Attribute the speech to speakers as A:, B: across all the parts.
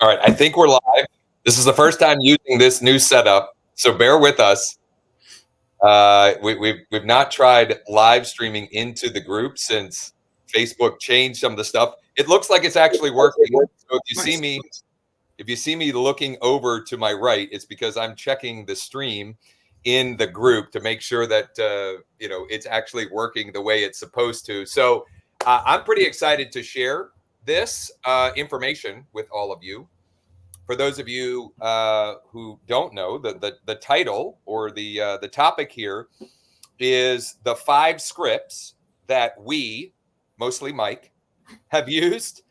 A: All right, I think we're live. This is the first time using this new setup, so bear with us. We've not tried live streaming into the group since Facebook changed some of the stuff. It looks like it's actually working. So
B: Nice.
A: if you see me looking over to my right, it's because I'm checking the stream in the group to make sure that it's actually working the way it's supposed to. So I'm pretty excited to share this information with all of you. For those of you who don't know, the title or the topic here is the 5 scripts that we, mostly Mike, have used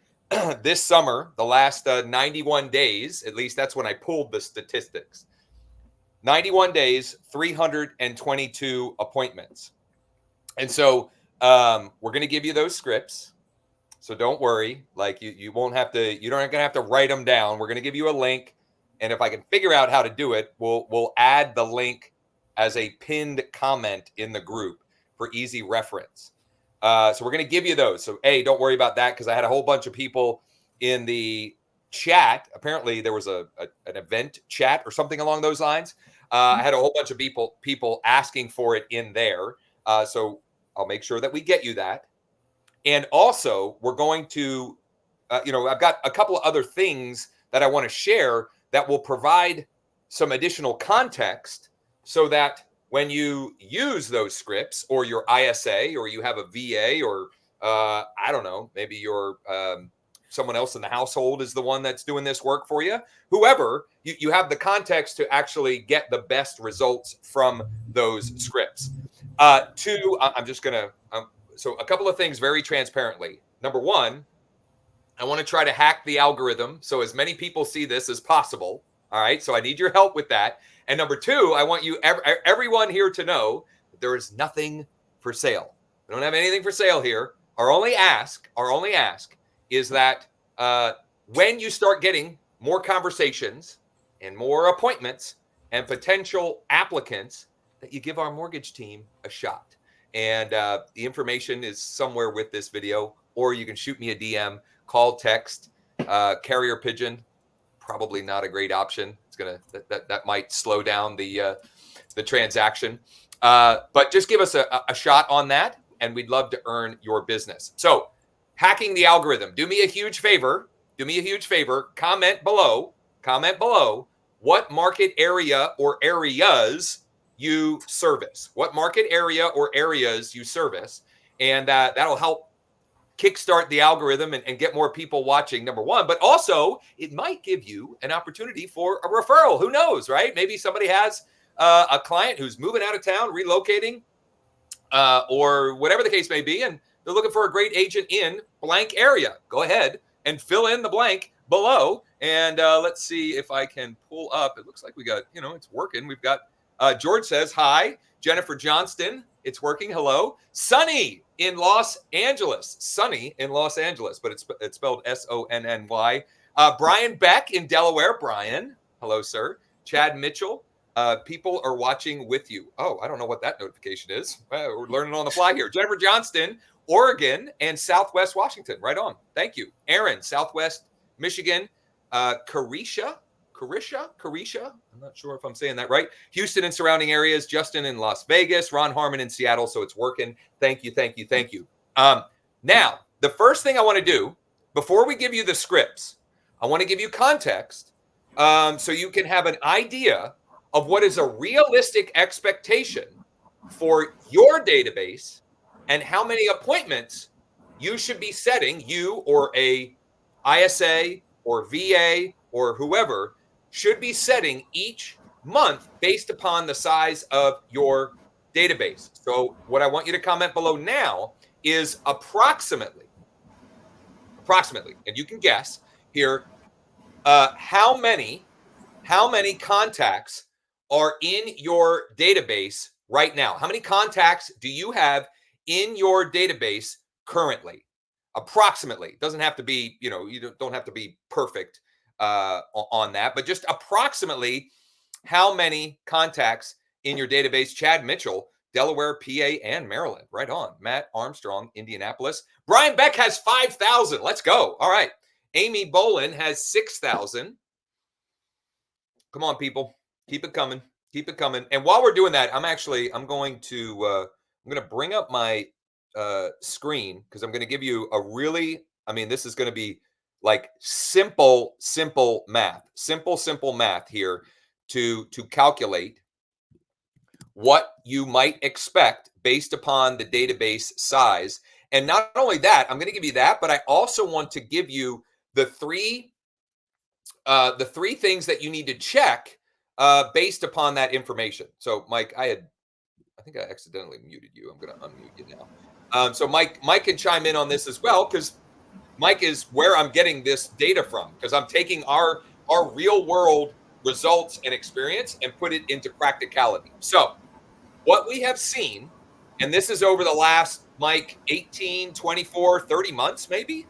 A: this summer, the last 91 days. At least that's when I pulled the statistics. 91 days, 322 appointments. And so we're going to give you those scripts. So don't worry, like you won't have to, you don't gonna have to write them down. We're gonna give you a link, and if I can figure out how to do it, we'll add the link as a pinned comment in the group for easy reference. So we're gonna give you those. So don't worry about that because I had a whole bunch of people in the chat. Apparently there was an event chat or something along those lines. I had a whole bunch of people asking for it in there. So I'll make sure that we get you that. And also, we're going to, I've got a couple of other things that I want to share that will provide some additional context so that when you use those scripts or your ISA or you have a VA or, I don't know, maybe you're someone else in the household is the one that's doing this work for you, whoever, you have the context to actually get the best results from those scripts. Two, I'm just going to, so a couple of things very transparently. Number one, I want to try to hack the algorithm so as many people see this as possible. All right. So I need your help with that. And number two, I want you, everyone here to know that there is nothing for sale. We don't have anything for sale here. Our only ask is that when you start getting more conversations and more appointments and potential applicants, that you give our mortgage team a shot. And the information is somewhere with this video, or you can shoot me a DM, call, text, carrier pigeon. Probably not a great option. It's gonna that might slow down the transaction. But just give us a shot on that, and we'd love to earn your business. So, hacking the algorithm. Do me a huge favor. Comment below. What market area or areas you service, what market area or areas you service, and that'll help kickstart the algorithm and get more people watching, number one. But also, it might give you an opportunity for a referral. Who knows, right? Maybe somebody has a client who's moving out of town, relocating, or whatever the case may be, and they're looking for a great agent in blank area. Go ahead and fill in the blank below. And let's see if I can pull up. It looks like we got, it's working. We've got George says, hi. Jennifer Johnston, it's working. Hello. Sunny in Los Angeles. But it's spelled Sonny. Brian Beck in Delaware. Brian, hello, sir. Chad Mitchell, people are watching with you. Oh, I don't know what that notification is. We're learning on the fly here. Jennifer Johnston, Oregon, and Southwest Washington. Right on. Thank you. Aaron, Southwest Michigan. Carisha. I'm not sure if I'm saying that right. Houston and surrounding areas. Justin in Las Vegas. Ron Harmon in Seattle. So it's working. Thank you. Now, the first thing I want to do before we give you the scripts, I want to give you context so you can have an idea of what is a realistic expectation for your database and how many appointments you should be setting, you or a ISA or VA or whoever should be setting each month based upon the size of your database. So what I want you to comment below now is approximately, and you can guess here, how many contacts are in your database right now? How many contacts do you have in your database currently? Approximately. It doesn't have to be, you don't have to be perfect on that, but just approximately how many contacts in your database. Chad Mitchell, Delaware, PA, and Maryland. Right on. Matt Armstrong, Indianapolis. Brian Beck has 5,000. Let's go. All right. Amy Bolin has 6,000. Come on, people. Keep it coming. Keep it coming. And while we're doing that, I'm going to bring up my screen because I'm going to give you a really, this is going to be like simple math here to calculate what you might expect based upon the database size. And not only that, I'm going to give you that, but I also want to give you the three things that you need to check based upon that information. So, Mike, I think I accidentally muted you. I'm going to unmute you now. So Mike can chime in on this as well, because Mike is where I'm getting this data from, because I'm taking our real world results and experience and put it into practicality. So what we have seen, and this is over the last, Mike, 18, 24, 30 months, maybe?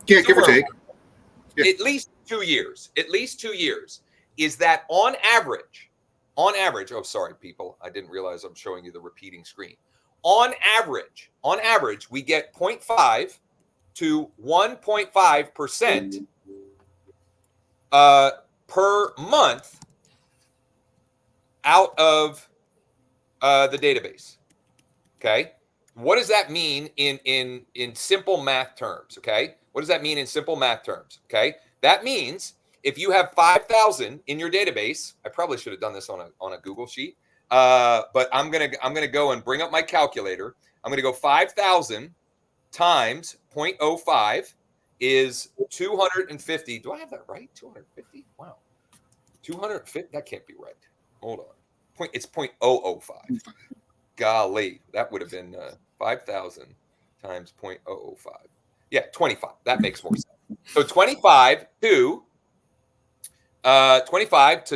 B: Yeah, give or take.
A: Yeah. At least 2 years, is that on average, oh, sorry, people. I didn't realize I'm showing you the repeating screen. On average, we get 0.5 to 1.5% per month out of the database. Okay. What does that mean in simple math terms? Okay. What does that mean in simple math terms? Okay. That means if you have 5,000 in your database, I probably should have done this on a Google sheet, but I'm gonna go and bring up my calculator. I'm gonna go 5,000 times 0.05 is 250. Do I have that right? 250? Wow. 250? That can't be right. Hold on. It's 0.005. Golly, that would have been 5,000 times 0.005. Yeah, 25. That makes more sense. So 25 to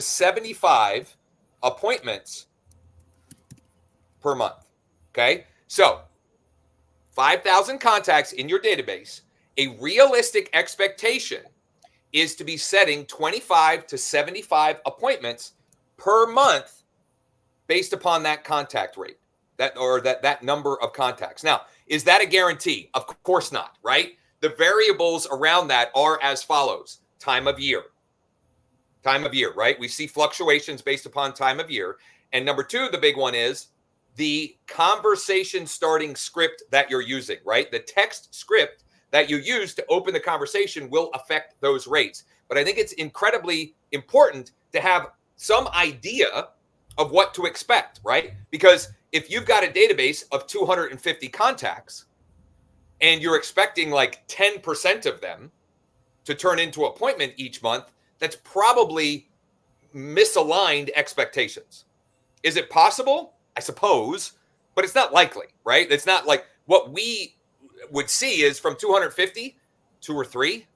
A: 75 appointments per month. Okay, so 5,000 contacts in your database. A realistic expectation is to be setting 25 to 75 appointments per month based upon that contact rate, that number of contacts. Now, is that a guarantee? Of course not, right? The variables around that are as follows: time of year, right? We see fluctuations based upon time of year. And number two, the big one is the conversation starting script that you're using, right? The text script that you use to open the conversation will affect those rates. But I think it's incredibly important to have some idea of what to expect, right? Because if you've got a database of 250 contacts and you're expecting like 10% of them to turn into an appointment each month, that's probably misaligned expectations. Is it possible? I suppose, but it's not likely, right? It's not like what we would see is from 250, 2 or 3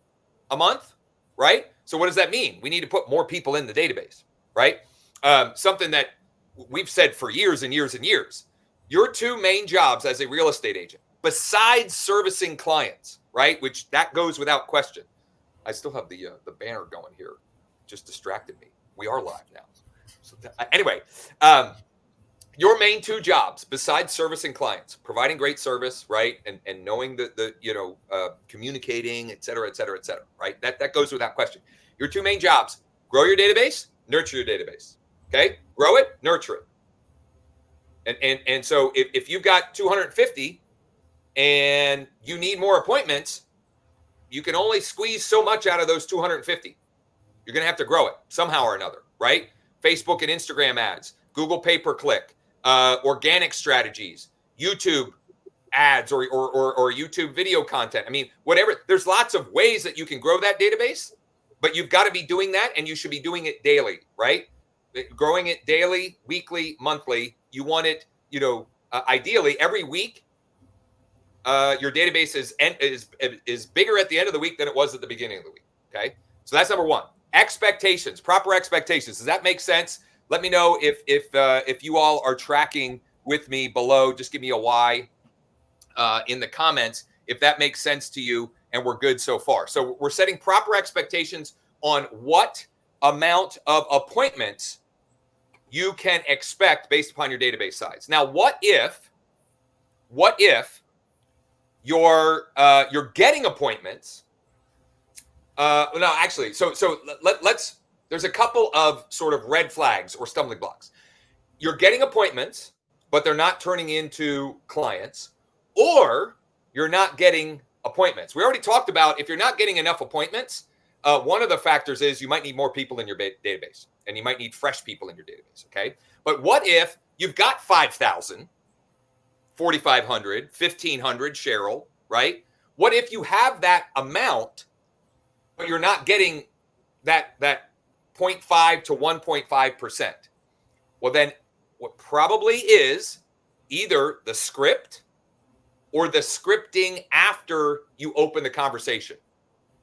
A: a month, right? So what does that mean? We need to put more people in the database, right? Something that we've said for years and years and years. Your 2 main jobs as a real estate agent, besides servicing clients, right? Which that goes without question. I still have the banner going here. Just distracted me. We are live now. So anyway, your main 2 jobs besides servicing clients, providing great service, right? And knowing the communicating, et cetera, right? That goes without question. Your 2 main jobs: grow your database, nurture your database. Okay? Grow it, nurture it. And so if you've got 250 and you need more appointments, you can only squeeze so much out of those 250. You're going to have to grow it somehow or another, right? Facebook and Instagram ads, Google pay-per-click, organic strategies, YouTube ads, or YouTube video content. I mean, whatever. There's lots of ways that you can grow that database, but you've got to be doing that, and you should be doing it daily, right? Growing it daily, weekly, monthly. You want it, ideally every week. Your database is bigger at the end of the week than it was at the beginning of the week. Okay, so that's number 1. Expectations, proper expectations. Does that make sense? Let me know if you all are tracking with me below. Just give me a Y in the comments if that makes sense to you, and we're good so far. So we're setting proper expectations on what amount of appointments you can expect based upon your database size. Now, what if you're getting appointments No, actually, let's. There's a couple of sort of red flags or stumbling blocks. You're getting appointments, but they're not turning into clients, or you're not getting appointments. We already talked about if you're not getting enough appointments, one of the factors is you might need more people in your database, and you might need fresh people in your database. Okay, but what if you've got 5,000, 4,500, 1,500, Cheryl, right? What if you have that amount, but you're not getting that 0.5 to 1.5%? Well, then what probably is either the script or the scripting after you open the conversation.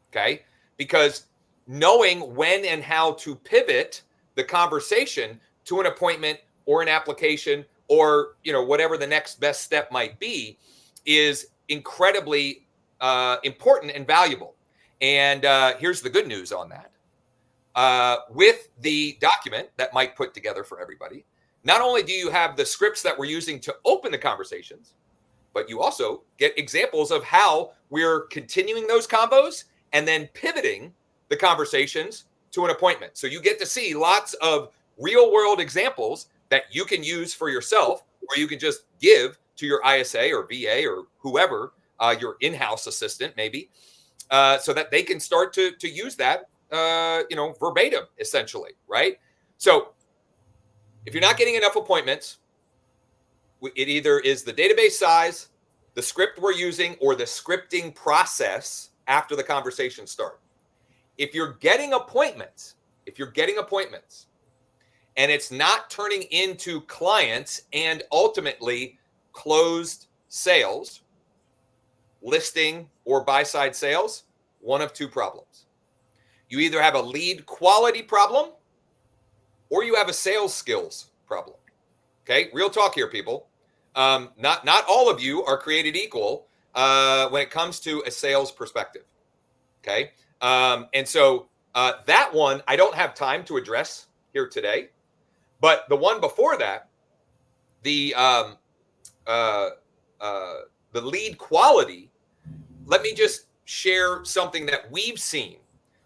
A: Okay? Because knowing when and how to pivot the conversation to an appointment or an application or, whatever the next best step might be is incredibly important and valuable. And here's the good news on that. With the document that Mike put together for everybody, not only do you have the scripts that we're using to open the conversations, but you also get examples of how we're continuing those combos and then pivoting the conversations to an appointment. So you get to see lots of real world examples that you can use for yourself, or you can just give to your ISA or VA or whoever, your in-house assistant maybe, so that they can start to use that verbatim, essentially, right? So if you're not getting enough appointments, it either is the database size, the script we're using, or the scripting process after the conversation starts. If you're getting appointments, and it's not turning into clients and ultimately closed sales, listing or buy-side sales, one of two problems. You either have a lead quality problem or you have a sales skills problem. Okay, real talk here, people. Not all of you are created equal when it comes to a sales perspective. Okay, and so that one I don't have time to address here today, but the one before that, the lead quality. Let me just share something that we've seen.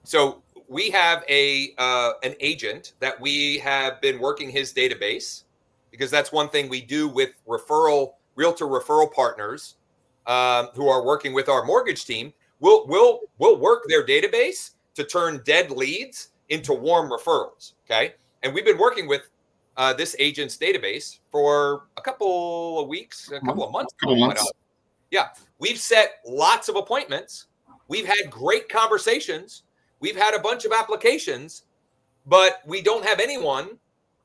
A: So we have an agent that we have been working his database, because that's one thing we do with realtor referral partners who are working with our mortgage team. We'll work their database to turn dead leads into warm referrals. Okay, and we've been working with this agent's database for a couple of weeks, a couple of months. Yeah, we've set lots of appointments. We've had great conversations. We've had a bunch of applications, but we don't have anyone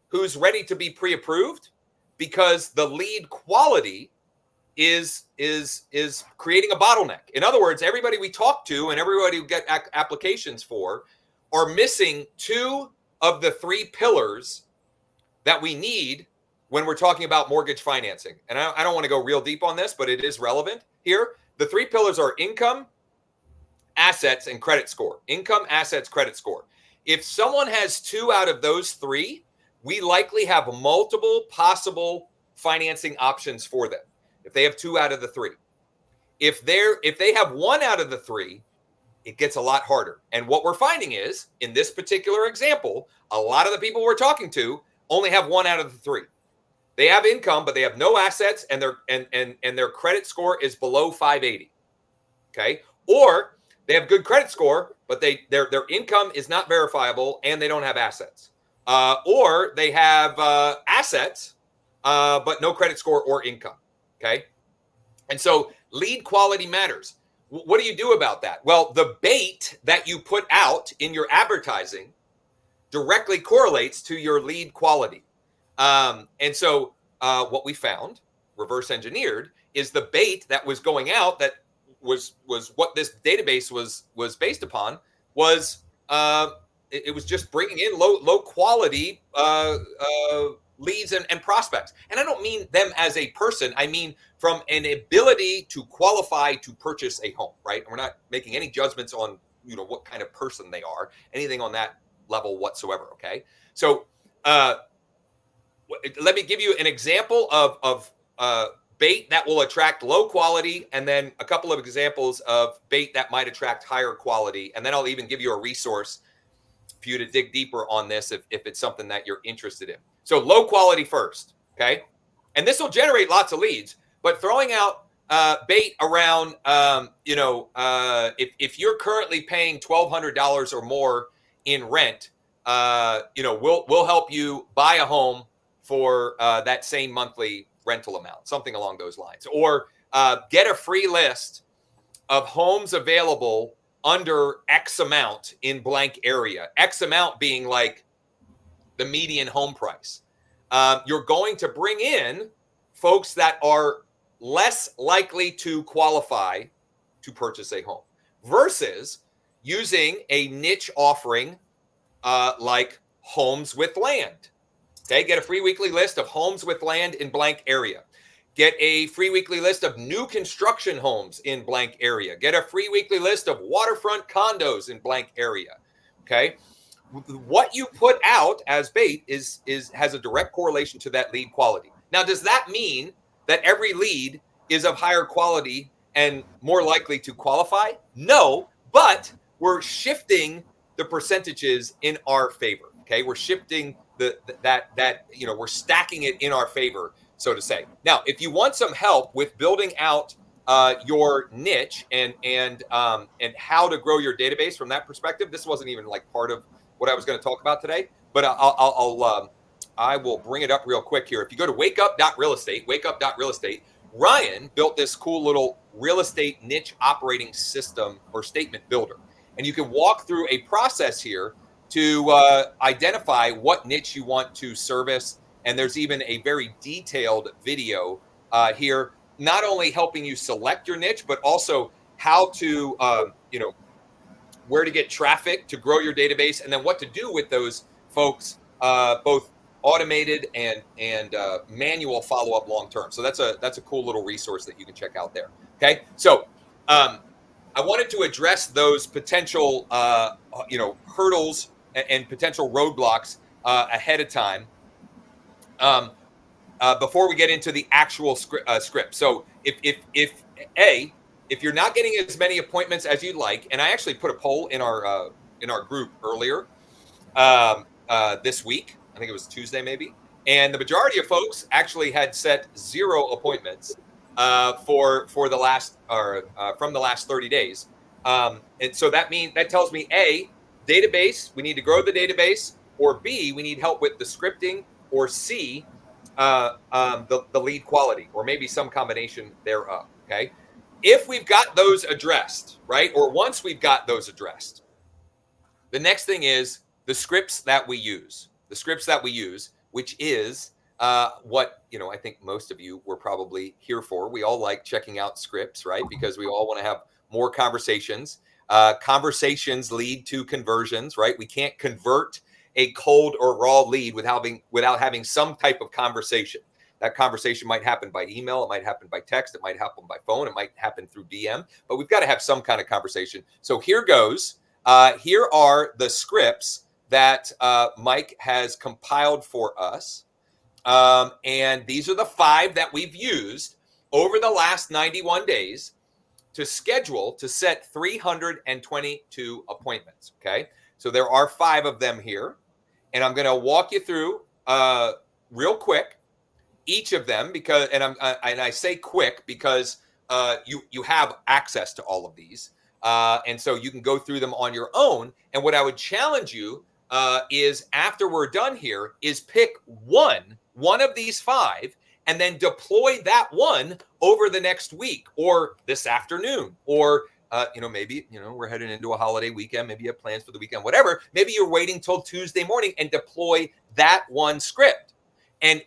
A: who's ready to be pre-approved because the lead quality is creating a bottleneck. In other words, everybody we talk to and everybody we get applications for are missing two of the three pillars that we need when we're talking about mortgage financing. And I don't want to go real deep on this, but it is relevant here. The three pillars are income, assets, and credit score. Income, assets, credit score. If someone has two out of those three, we likely have multiple possible financing options for them. If they have two out of the three, if they have one out of the three, it gets a lot harder. And what we're finding is, in this particular example, a lot of the people we're talking to only have one out of the three. They have income, but they have no assets, and their credit score is below 580. Okay, or they have good credit score, but their income is not verifiable, and they don't have assets. Or they have assets, but no credit score or income. Okay, and so lead quality matters. What do you do about that? Well, the bait that you put out in your advertising directly correlates to your lead quality. And so what we found, reverse engineered, is the bait that was going out that was what this database was based upon was it was just bringing in low quality leads and prospects. And I don't mean them as a person. I mean from an ability to qualify to purchase a home, right? And we're not making any judgments on what kind of person they are, anything on that level whatsoever. Okay, so let me give you an example of bait that will attract low quality, and then a couple of examples of bait that might attract higher quality. And then I'll even give you a resource for you to dig deeper on this if it's something that you're interested in. So low quality first, okay? And this will generate lots of leads, but throwing out bait around, if you're currently paying $1,200 or more in rent, we'll help you buy a home for that same monthly rental amount, something along those lines. Or get a free list of homes available under X amount in blank area, X amount being like the median home price. You're going to bring in folks that are less likely to qualify to purchase a home versus using a niche offering like homes with land. Okay, get a free weekly list of homes with land in blank area. Get a free weekly list of new construction homes in blank area. Get a free weekly list of waterfront condos in blank area. Okay, what you put out as bait has a direct correlation to that lead quality. Now, does that mean that every lead is of higher quality and more likely to qualify? No, but we're shifting the percentages in our favor. Okay, we're shifting we're stacking it in our favor, so to say. Now, if you want some help with building out your niche and how to grow your database from that perspective, this wasn't even like part of what I was going to talk about today, but I will bring it up real quick here. If you go to wakeup.realestate, Ryan built this cool little real estate niche operating system or statement builder. And you can walk through a process here to identify what niche you want to service. And there's even a very detailed video here, not only helping you select your niche, but also how to, where to get traffic to grow your database, and then what to do with those folks, both automated and manual follow-up long-term. So that's a cool little resource that you can check out there. Okay, so I wanted to address those potential hurdles and potential roadblocks ahead of time before we get into the actual script. So if you're not getting as many appointments as you'd like, and I actually put a poll in our group earlier this week, I think it was Tuesday maybe, and the majority of folks actually had set 0 appointments for the last from the last 30 days, and so that tells me A, database, we need to grow the database, or B, we need help with the scripting, or C, the lead quality, or maybe some combination thereof. Okay. If we've got those addressed, right, or once we've got those addressed, the next thing is the scripts that we use. The scripts that we use, which is what, I think most of you were probably here for. We all like checking out scripts, right, because we all want to have more conversations. Conversations lead to conversions, right? We can't convert a cold or raw lead without having some type of conversation. That conversation might happen by email. It might happen by text. It might happen by phone. It might happen through DM, but we've got to have some kind of conversation. So here goes. Here are the scripts that Mike has compiled for us. And these are the 5 that we've used over the last 91 days to set 322 appointments. Okay. So there are 5 of them here, and I'm going to walk you through real quick each of them, because I say quick because you have access to all of these, and so you can go through them on your own. And what I would challenge you is, after we're done here, is pick one of these 5 and then deploy that one over the next week or this afternoon, or maybe we're heading into a holiday weekend. Maybe you have plans for the weekend, whatever. Maybe you're waiting till Tuesday morning and deploy that one script. And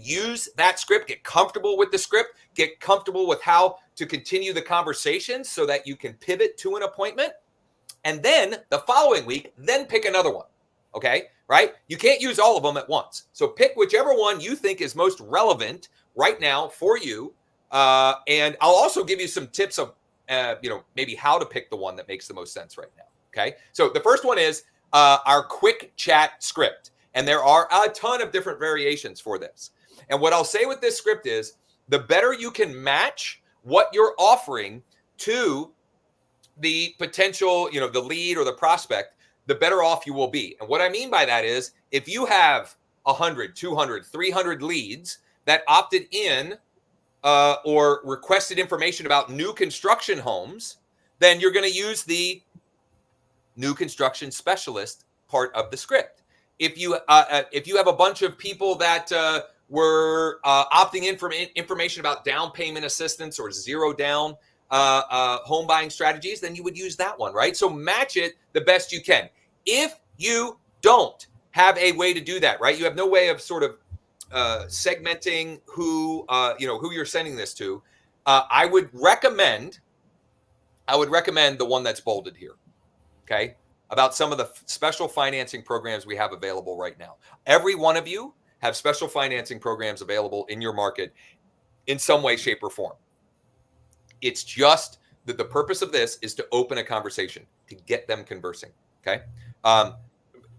A: use that script, get comfortable with the script, get comfortable with how to continue the conversation so that you can pivot to an appointment. And then the following week, then pick another one. Okay, right? You can't use all of them at once. So pick whichever one you think is most relevant right now for you. And I'll also give you some tips of, maybe how to pick the one that makes the most sense right now. Okay, so the first one is our quick chat script. And there are a ton of different variations for this. And what I'll say with this script is, the better you can match what you're offering to the potential, the lead or the prospect, the better off you will be. And what I mean by that is if you have 100, 200, 300 leads that opted in or requested information about new construction homes, then you're going to use the new construction specialist part of the script. If you have a bunch of people that were opting in for information about down payment assistance or zero down home buying strategies, then you would use that one, right? So match it the best you can. If you don't have a way to do that, right? You have no way of sort of segmenting who you're sending this to. I would recommend the one that's bolded here. Okay, about some of the special financing programs we have available right now. Every one of you have special financing programs available in your market in some way, shape, or form. It's just that the purpose of this is to open a conversation, to get them conversing. Okay.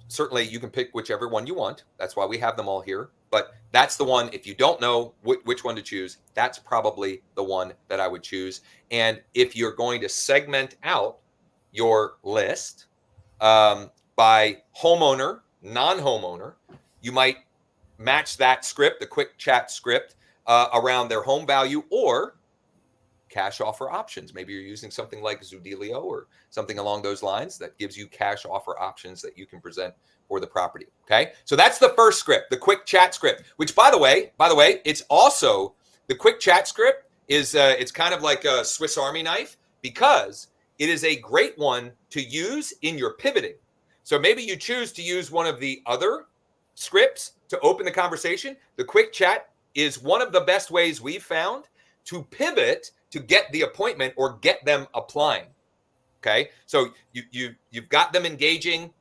A: Certainly you can pick whichever one you want. That's why we have them all here. But that's the one, if you don't know which one to choose, that's probably the one that I would choose. And if you're going to segment out your list by homeowner, non-homeowner, you might match that script, the quick chat script, around their home value or cash offer options. Maybe you're using something like Zoodealio or something along those lines that gives you cash offer options that you can present for the property. Okay. So that's the first script, the quick chat script, which by the way, it's also the quick chat script is it's kind of like a Swiss Army knife because it is a great one to use in your pivoting. So maybe you choose to use one of the other scripts to open the conversation. The quick chat is one of the best ways we've found to pivot to get the appointment or get them applying. Okay. So you've got them engaging.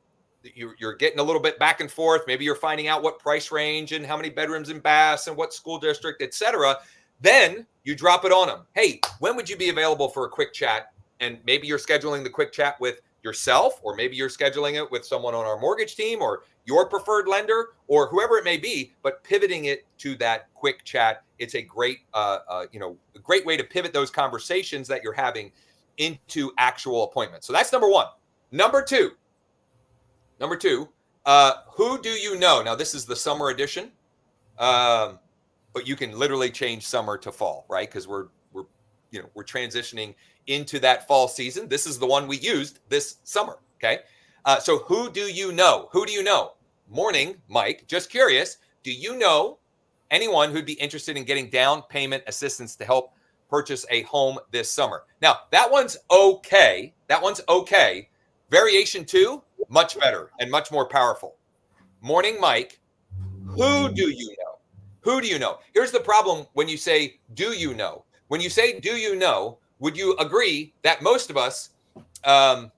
A: You're getting a little bit back and forth. Maybe you're finding out what price range and how many bedrooms and baths and what school district, etc. Then you drop it on them. Hey, when would you be available for a quick chat? And maybe you're scheduling the quick chat with yourself, or maybe you're scheduling it with someone on our mortgage team or your preferred lender or whoever it may be, but pivoting it to that quick chat. It's a great, a great way to pivot those conversations that you're having into actual appointments. So that's number one. Number two, who do you know? Now this is the summer edition, but you can literally change summer to fall, right? Because we're transitioning into that fall season. This is the one we used this summer. Okay. So who do you know? Who do you know? Morning, Mike. Just curious. Do you know anyone who'd be interested in getting down payment assistance to help purchase a home this summer? Now that one's okay. Variation 2, much better and much more powerful. Morning, Mike. Who do you know? Who do you know? Here's the problem when you say, do you know? When you say, do you know, would you agree that most of us, I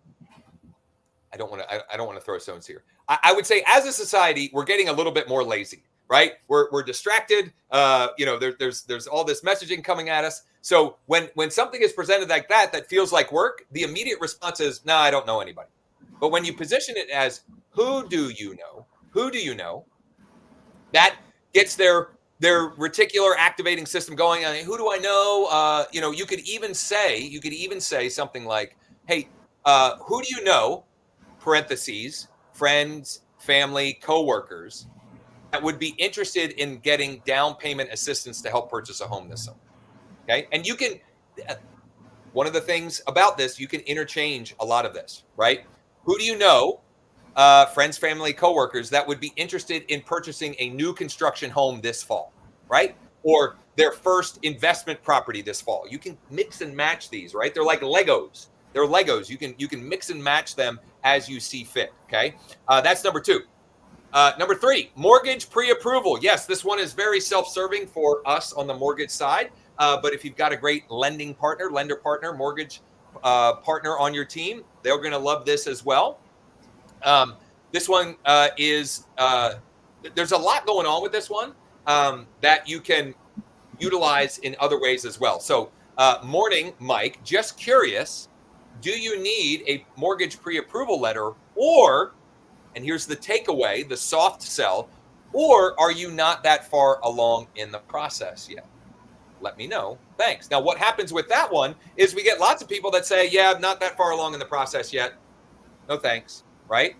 A: don't want to throw stones here. I would say as a society, we're getting a little bit more lazy, right? We're distracted. There's all this messaging coming at us. So when something is presented like that feels like work, the immediate response is, no, I don't know anybody. But when you position it as, who do you know? Who do you know? That gets their reticular activating system going. Who do I know? You could even say something like, hey, who do you know? Parentheses, friends, family, coworkers that would be interested in getting down payment assistance to help purchase a home this summer. Okay. And you can, one of the things about this, you can interchange a lot of this, right? Who do you know? Friends, family, coworkers that would be interested in purchasing a new construction home this fall, right? Or their first investment property this fall. You can mix and match these, right? They're like Legos. They're Legos. You can mix and match them as you see fit. Okay, that's number 2. Number 3, mortgage pre-approval. Yes, this one is very self-serving for us on the mortgage side. But if you've got a great lender partner, mortgage partner on your team, they're going to love this as well. This one is there's a lot going on with this one that you can utilize in other ways as well. So morning, Mike, just curious, do you need a mortgage pre-approval letter, or, and here's the takeaway, the soft sell, or are you not that far along in the process yet? let me know. Thanks. Now, what happens with that one is we get lots of people that say, yeah, I'm not that far along in the process yet. No thanks, right?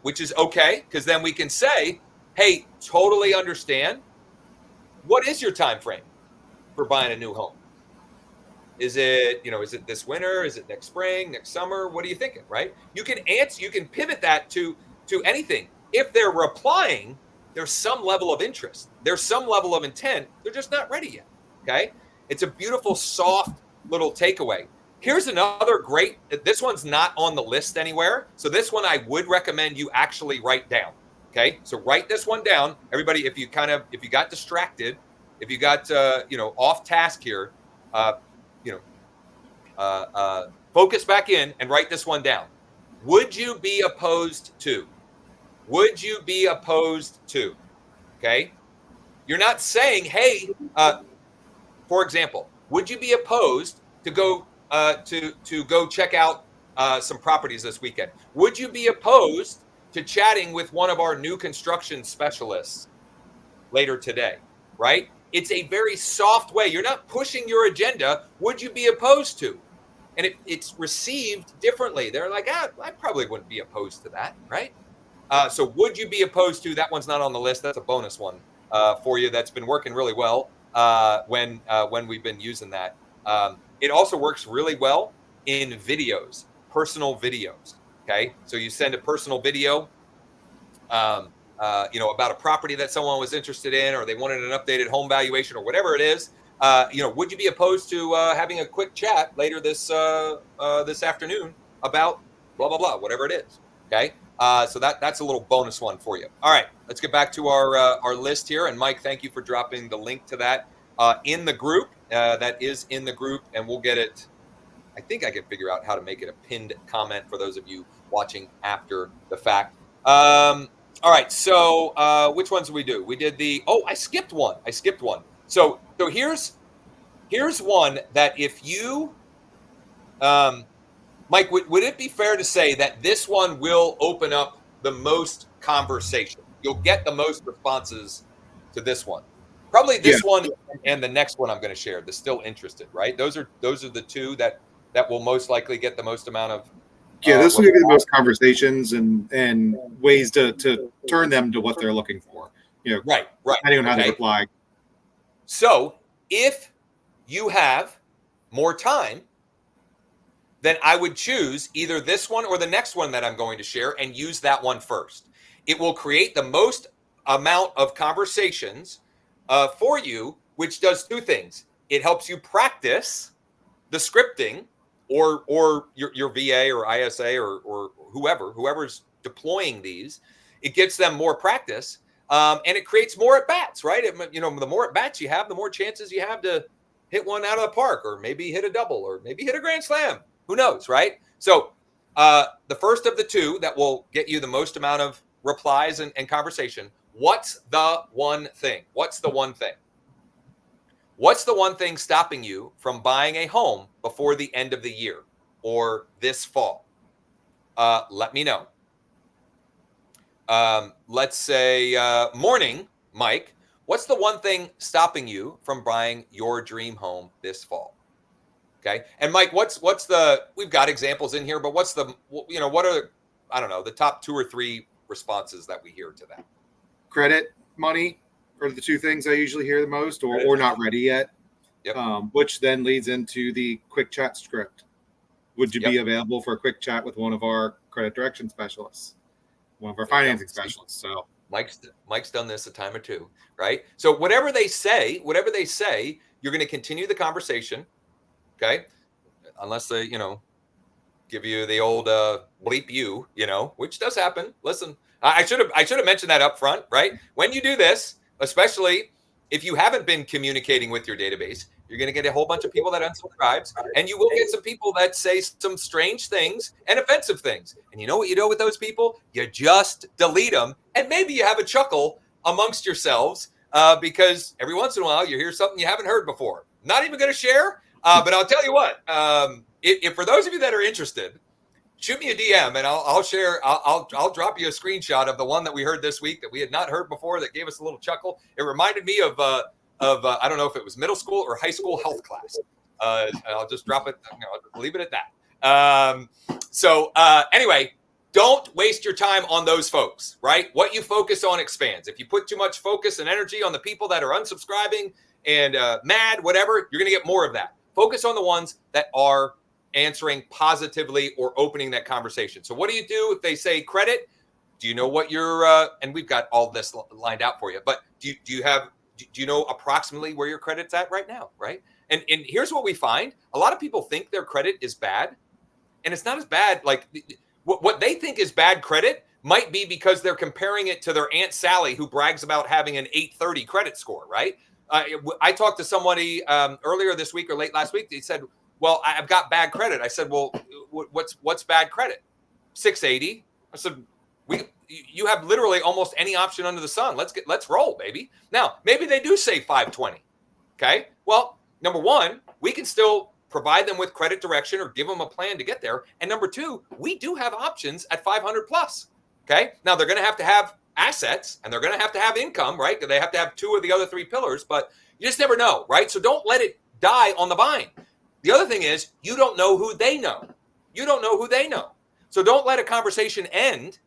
A: Which is okay, because then we can say, hey, totally understand. What is your time frame for buying a new home? Is it, is it this winter? Is it next spring, next summer? What are you thinking, right? You can answer, you can pivot that to anything. If they're replying, there's some level of interest. There's some level of intent. They're just not ready yet. Okay. It's a beautiful, soft little takeaway. Here's another great, this one's not on the list anywhere. So this one I would recommend you actually write down. Okay. So write this one down. Everybody, if you got distracted, if you got, off task here, focus back in and write this one down. Would you be opposed to? Would you be opposed to? Okay. You're not saying, hey, for example, would you be opposed to go to go check out some properties this weekend? Would you be opposed to chatting with one of our new construction specialists later today? Right? It's a very soft way. You're not pushing your agenda. Would you be opposed to? And it's received differently. They're like, I probably wouldn't be opposed to that, right? So would you be opposed to? That one's not on the list. That's a bonus one for you. That's been working really well when we've been using that. It also works really well in videos, personal videos. Okay, so you send a personal video, about a property that someone was interested in, or they wanted an updated home valuation, or whatever it is. Would you be opposed to having a quick chat later this afternoon about blah blah blah, whatever it is? Okay, so that's a little bonus one for you. All right, let's get back to our list here. And Mike, thank you for dropping the link to that in the group. That is in the group, and we'll get it. I think I can figure out how to make it a pinned comment for those of you watching after the fact. All right, so which ones did we do? We did I skipped one. So here's one that if you, Mike, would it be fair to say that this one will open up the most conversation? You'll get the most responses to this one. Probably this one and the next one I'm going to share, the still interested, right? Those are the two that will most likely get the most amount of.
B: This will give you the most conversations and ways to turn them to what they're looking for.
A: Right.
B: Depending on how they reply.
A: So if you have more time, then I would choose either this one or the next one that I'm going to share and use that one first. It will create the most amount of conversations for you, which does two things. It helps you practice the scripting or your VA or ISA or whoever's deploying these. It gives them more practice, and it creates more at bats, right? The more at bats you have, the more chances you have to hit one out of the park, or maybe hit a double, or maybe hit a grand slam. Who knows, right? So the first of the two that will get you the most amount of replies and conversation. What's the one thing? What's the one thing? What's the one thing stopping you from buying a home before the end of the year or this fall? Let me know. Let's say morning, Mike. What's the one thing stopping you from buying your dream home this fall? Okay. And Mike, we've got examples in here, but what are, I don't know, the top 2 or 3 responses that we hear to that?
B: Credit, money are the 2 things I usually hear the most, or not ready yet.
A: Yep.
B: Which then leads into the quick chat script. Would you be available for a quick chat with one of our credit direction specialists, one of our financing specialists? So
A: Mike's done this a time or two, right? So whatever they say, you're going to continue the conversation. Okay. Unless they, give you the old bleep you, which does happen. Listen, I should have mentioned that up front, right? When you do this, especially if you haven't been communicating with your database, you're going to get a whole bunch of people that unsubscribes, and you will get some people that say some strange things and offensive things. And you know what you do with those people? You just delete them, and maybe you have a chuckle amongst yourselves because every once in a while you hear something you haven't heard before. Not even going to share, but I'll tell you what. If for those of you that are interested, shoot me a DM and I'll share. I'll drop you a screenshot of the one that we heard this week that we had not heard before that gave us a little chuckle. It reminded me of of I don't know if it was middle school or high school health class. I'll just drop it. I'll just leave it at that. Anyway, don't waste your time on those folks, right? What you focus on expands. If you put too much focus and energy on the people that are unsubscribing and mad, whatever, you're going to get more of that. Focus on the ones that are answering positively or opening that conversation. So what do you do if they say credit? Do you know what your and we've got all this lined out for you, but do you know approximately where your credit's at right now, right? And here's what we find. A lot of people think their credit is bad, and it's not as bad. Like what they think is bad credit might be because they're comparing it to their Aunt Sally, who brags about having an 830 credit score, right? I talked to somebody earlier this week or late last week. They said, well, I've got bad credit. I said, well, what's bad credit? 680. I said, you have literally almost any option under the sun. Let's roll, baby. Now, maybe they do say 520. Okay. Well, number one, we can still provide them with credit direction or give them a plan to get there. And number two, we do have options at 500 plus. Okay. Now they're going to have assets and they're going to have income, right? They have to have two of the other three pillars, but you just never know, right? So don't let it die on the vine. The other thing is you don't know who they know. You don't know who they know. So don't let a conversation end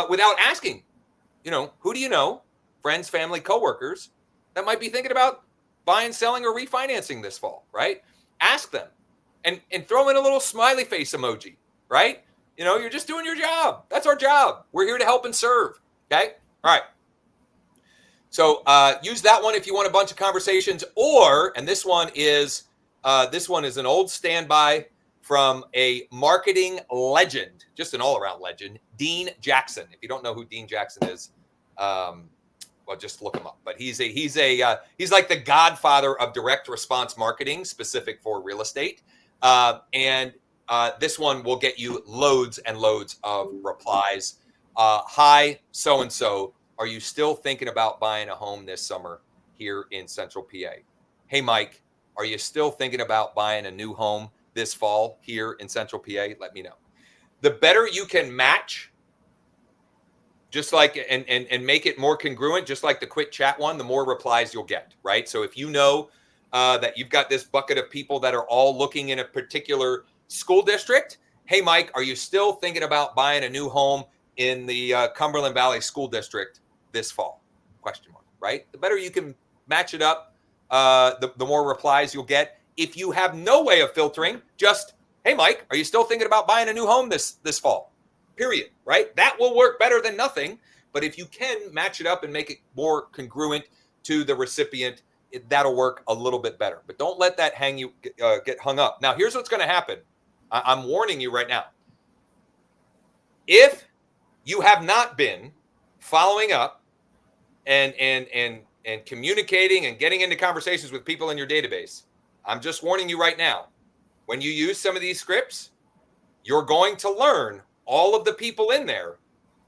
A: without asking, who do you know, friends, family, coworkers that might be thinking about buying, selling, or refinancing this fall, right? Ask them and throw in a little smiley face emoji, right? You're just doing your job. That's our job. We're here to help and serve. Okay. All right. So use that one if you want a bunch of conversations, and this one is an old standby from a marketing legend, just an all-around legend, Dean Jackson. If you don't know who Dean Jackson is, well, just look him up. But he's like the godfather of direct response marketing, specific for real estate. This one will get you loads and loads of replies. Hi, so-and-so. Are you still thinking about buying a home this summer here in Central PA? Hey, Mike, are you still thinking about buying a new home this fall here in Central PA? Let me know. The better you can match, just like, and make it more congruent, just like the quick chat one, the more replies you'll get, right? So if you know that you've got this bucket of people that are all looking in a particular school district, hey, Mike, are you still thinking about buying a new home in the Cumberland Valley School District this fall? Question mark, right? The better you can match it up, the more replies you'll get. If you have no way of filtering, just, hey, Mike, are you still thinking about buying a new home this fall? Period, right? That will work better than nothing. But if you can match it up and make it more congruent to the recipient, that'll work a little bit better. But don't let that get hung up. Now, here's what's going to happen. I'm warning you right now. If you have not been following up and communicating and getting into conversations with people in your database, I'm just warning you right now. When you use some of these scripts, you're going to learn all of the people in there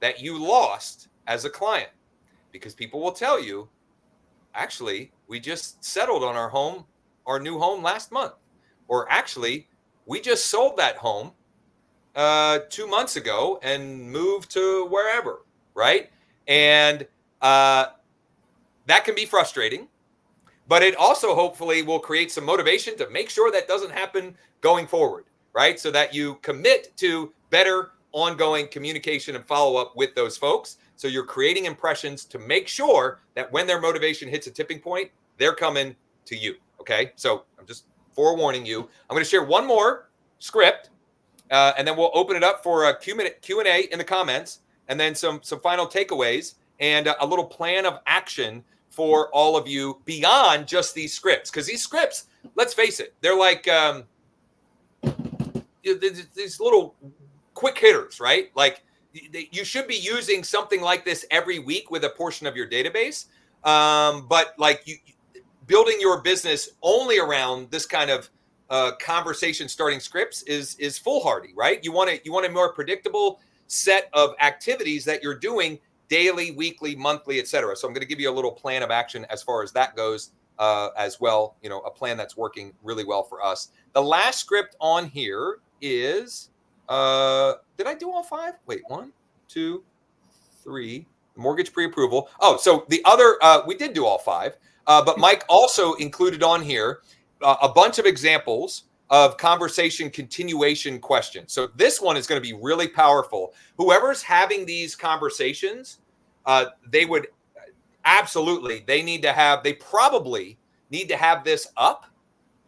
A: that you lost as a client, because people will tell you, actually, we just settled on our new home last month, or actually, we just sold that home 2 months ago and moved to wherever, right? And that can be frustrating, but it also hopefully will create some motivation to make sure that doesn't happen going forward, right? So that you commit to better ongoing communication and follow-up with those folks. So you're creating impressions to make sure that when their motivation hits a tipping point, they're coming to you, okay? So I'm just forewarning you. I'm going to share one more script, and then we'll open it up for a Q&A in the comments, and then some final takeaways and a little plan of action for all of you beyond just these scripts. Because these scripts, let's face it, they're like these little quick hitters, right? Like you should be using something like this every week with a portion of your database. But like building your business only around this kind of conversation starting scripts is foolhardy, right? You want a more predictable set of activities that you're doing daily, weekly, monthly, etc. So I'm going to give you a little plan of action as far as that goes as well. A plan that's working really well for us. The last script on here is, did I do all 5? Wait, 1, 2, 3, mortgage pre-approval. Oh, so the other, we did do all 5, but Mike also included on here a bunch of examples of conversation continuation questions. So this one is going to be really powerful. Whoever's having these conversations, they would absolutely, they probably need to have this up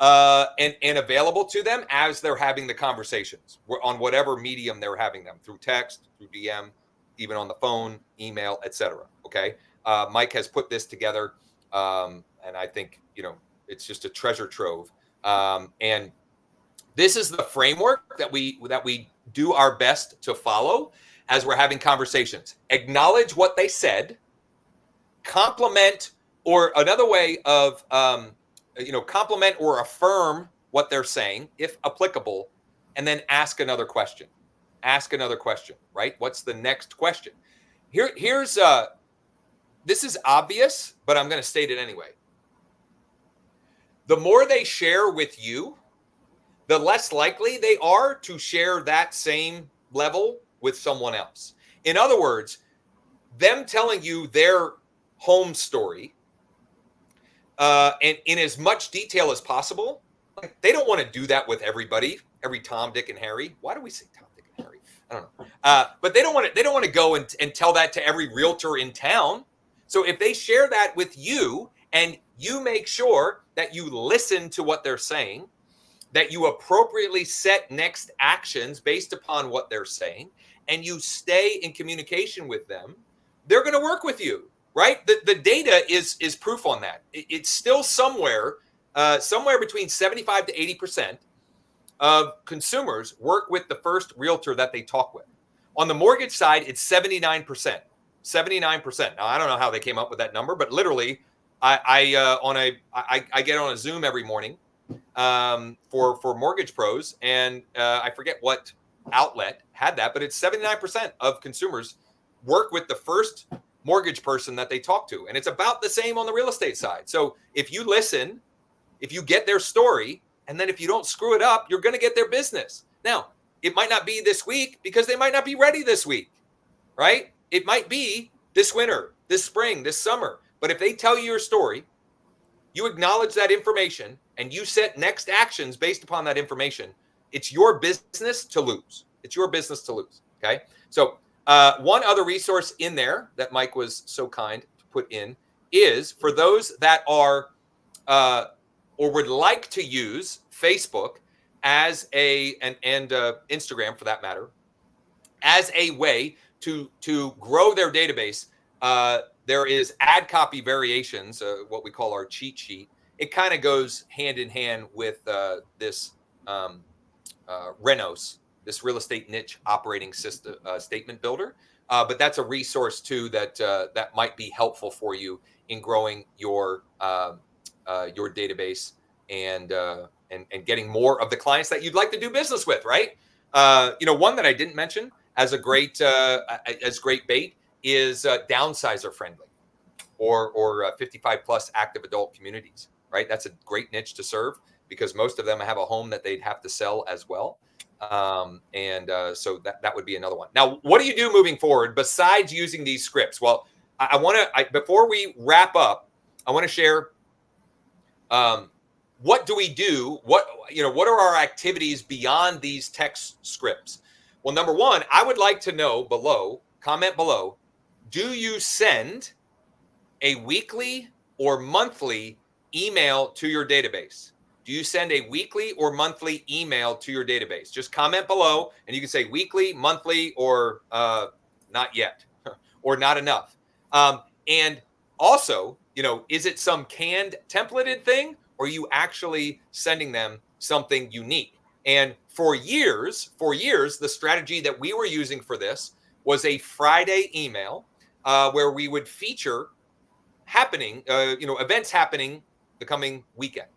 A: and available to them as they're having the conversations on whatever medium they're having them, through text, through DM, even on the phone, email, etc. Okay. Mike has put this together. And I think, it's just a treasure trove. And this is the framework that we do our best to follow as we're having conversations. Acknowledge what they said, compliment, or another way of, compliment or affirm what they're saying, if applicable, and then ask another question. Ask another question, right? What's the next question? Here's this is obvious, but I'm going to state it anyway. The more they share with you, the less likely they are to share that same level with someone else. In other words, them telling you their home story and in as much detail as possible, they don't want to do that with everybody, every Tom, Dick, and Harry. Why do we say Tom, Dick, and Harry? I don't know. But they don't want to go and tell that to every realtor in town. So if they share that with you and you make sure that you listen to what they're saying, that you appropriately set next actions based upon what they're saying, and you stay in communication with them, they're going to work with you, right? The data is proof on that. It's still somewhere between 75 to 80% of consumers work with the first realtor that they talk with. On the mortgage side, it's 79%. 79%. Now, I don't know how they came up with that number, but literally, I get on a Zoom every morning for Mortgage Pros, and I forget what outlet had that, but it's 79% of consumers work with the first mortgage person that they talk to, and it's about the same on the real estate side. So if you listen, if you get their story, and then if you don't screw it up, you're going to get their business. Now, it might not be this week because they might not be ready this week, right? It might be this winter, this spring, this summer. But if they tell you your story, you acknowledge that information, and you set next actions based upon that information, it's your business to lose. It's your business to lose. Okay. So one other resource in there that Mike was so kind to put in is for those that are or would like to use Facebook as and Instagram for that matter, as a way to grow their database. There is ad copy variations, what we call our cheat sheet. It kind of goes hand in hand with this Renos, this real estate niche operating system statement builder. But that's a resource too that might be helpful for you in growing your database and getting more of the clients that you'd like to do business with, right? One that I didn't mention as great bait is downsizer friendly or 55 plus active adult communities, right? That's a great niche to serve because most of them have a home that they'd have to sell as well. So that would be another one. Now, what do you do moving forward besides using these scripts? Well, I want to, before we wrap up, I want to share what do we do? What are our activities beyond these text scripts? Well, number one, I would like to know comment below, do you send a weekly or monthly email to your database? Do you send a weekly or monthly email to your database? Just comment below and you can say weekly, monthly, or not yet, or not enough. And also, is it some canned templated thing, or are you actually sending them something unique? And for years, the strategy that we were using for this was a Friday email where we would feature events happening the coming weekend.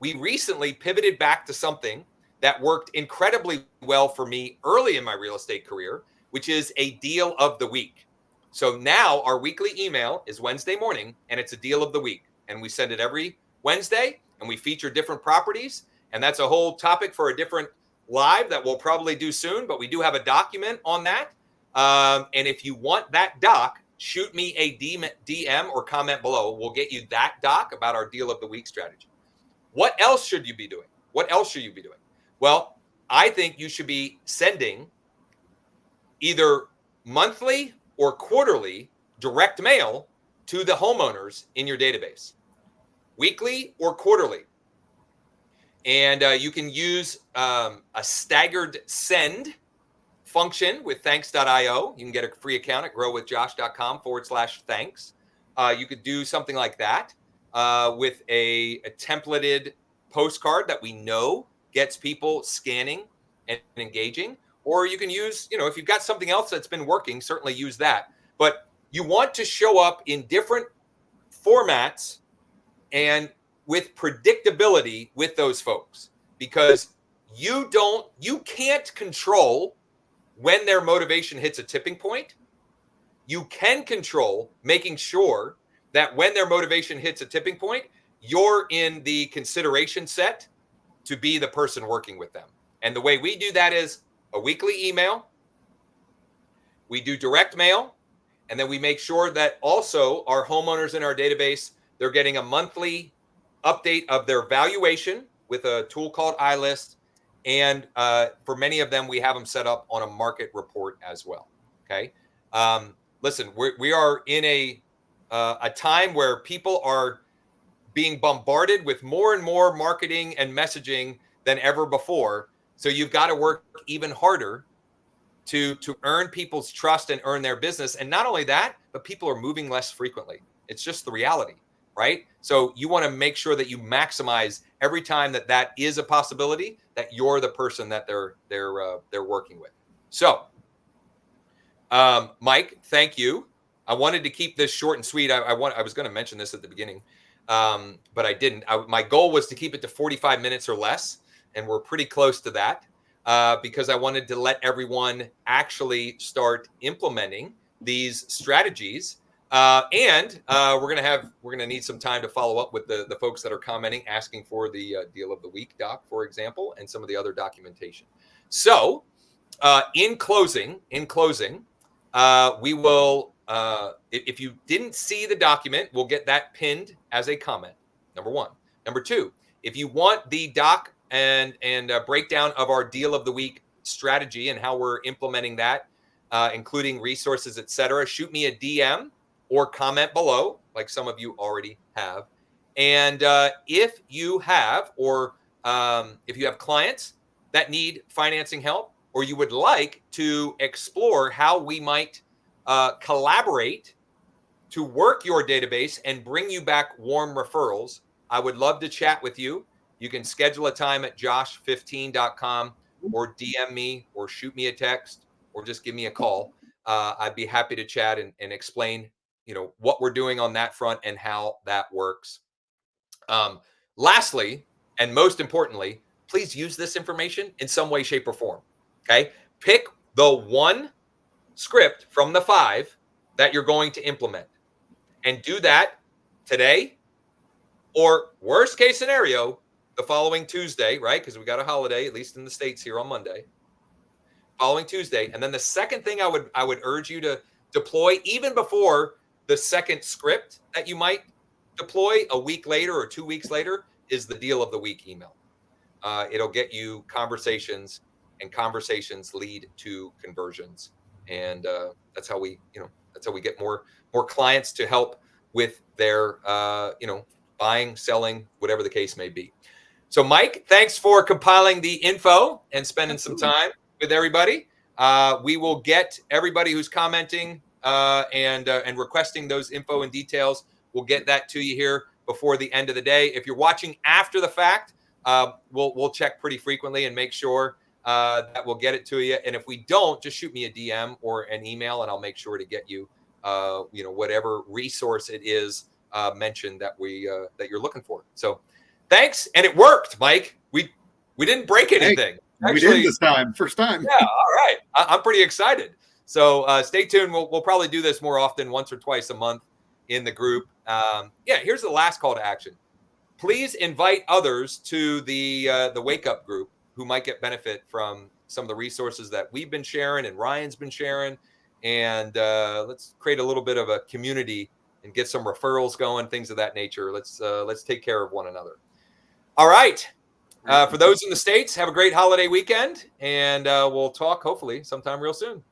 A: We recently pivoted back to something that worked incredibly well for me early in my real estate career, which is a deal of the week. So now our weekly email is Wednesday morning, and it's a deal of the week. And we send it every Wednesday, and we feature different properties. And that's a whole topic for a different live that we'll probably do soon, but we do have a document on that. And if you want that doc, shoot me a DM or comment below. We'll get you that doc about our deal of the week strategy. What else should you be doing? What else should you be doing? Well, I think you should be sending either monthly or quarterly direct mail to the homeowners in your database, weekly or quarterly. And you can use a staggered send function with thanks.io. You can get a free account at growwithjosh.com/thanks. You could do something like that with a templated postcard that we know gets people scanning and engaging. Or you can use, if you've got something else that's been working, certainly use that. But you want to show up in different formats and with predictability with those folks, because you can't control when their motivation hits a tipping point. You can control making sure that when their motivation hits a tipping point, you're in the consideration set to be the person working with them. And the way we do that is a weekly email. We do direct mail. And then we make sure that also our homeowners in our database, they're getting a monthly update of their valuation with a tool called iList. And for many of them, we have them set up on a market report as well. Okay. Listen, we are in a time where people are being bombarded with more and more marketing and messaging than ever before. So you've got to work even harder to earn people's trust and earn their business. And not only that, but people are moving less frequently. It's just the reality, right? So you want to make sure that you maximize every time that is a possibility, that you're the person that they're working with. So, Mike, thank you. I wanted to keep this short and sweet. I was going to mention this at the beginning, but I didn't. My goal was to keep it to 45 minutes or less, and we're pretty close to that. Because I wanted to let everyone actually start implementing these strategies. And we're gonna need some time to follow up with the folks that are commenting, asking for the deal of the week doc, for example, and some of the other documentation. So in closing, we will, if you didn't see the document, we'll get that pinned as a comment, number one. Number two, if you want the doc and a breakdown of our deal of the week strategy and how we're implementing that, including resources, etc., shoot me a DM or comment below, like some of you already have. And if you have clients that need financing help, or you would like to explore how we might collaborate to work your database and bring you back warm referrals, I would love to chat with you. You can schedule a time at josh15.com or DM me or shoot me a text or just give me a call. I'd be happy to chat and explain, what we're doing on that front and how that works. Lastly, and most importantly, please use this information in some way, shape, or form. Okay. Pick the one script from the 5 that you're going to implement and do that today, or worst case scenario, the following Tuesday, right? Because we got a holiday, at least in the States here on Monday, following Tuesday. And then the second thing I would urge you to deploy, even before the second script that you might deploy a week later or 2 weeks later, is the deal of the week email. It'll get you conversations, and conversations lead to conversions. And that's how we get more clients to help with their, buying, selling, whatever the case may be. So, Mike, thanks for compiling the info and spending some time with everybody. We will get everybody who's commenting and requesting those info and details. We'll get that to you here before the end of the day. If you're watching after the fact, we'll check pretty frequently and make sure that we'll get it to you. And if we don't, just shoot me a DM or an email, and I'll make sure to get you, whatever resource it is mentioned that that you're looking for. So, thanks, and it worked, Mike. We didn't break anything.
B: Actually, we did this time, first time.
A: Yeah, all right. I'm pretty excited. So stay tuned. We'll probably do this more often, once or twice a month in the group. Here's the last call to action. Please invite others to the Wake Up group who might get benefit from some of the resources that we've been sharing and Ryan's been sharing, and let's create a little bit of a community and get some referrals going, things of that nature. Let's take care of one another. All right. For those in the States, have a great holiday weekend, and we'll talk hopefully sometime real soon.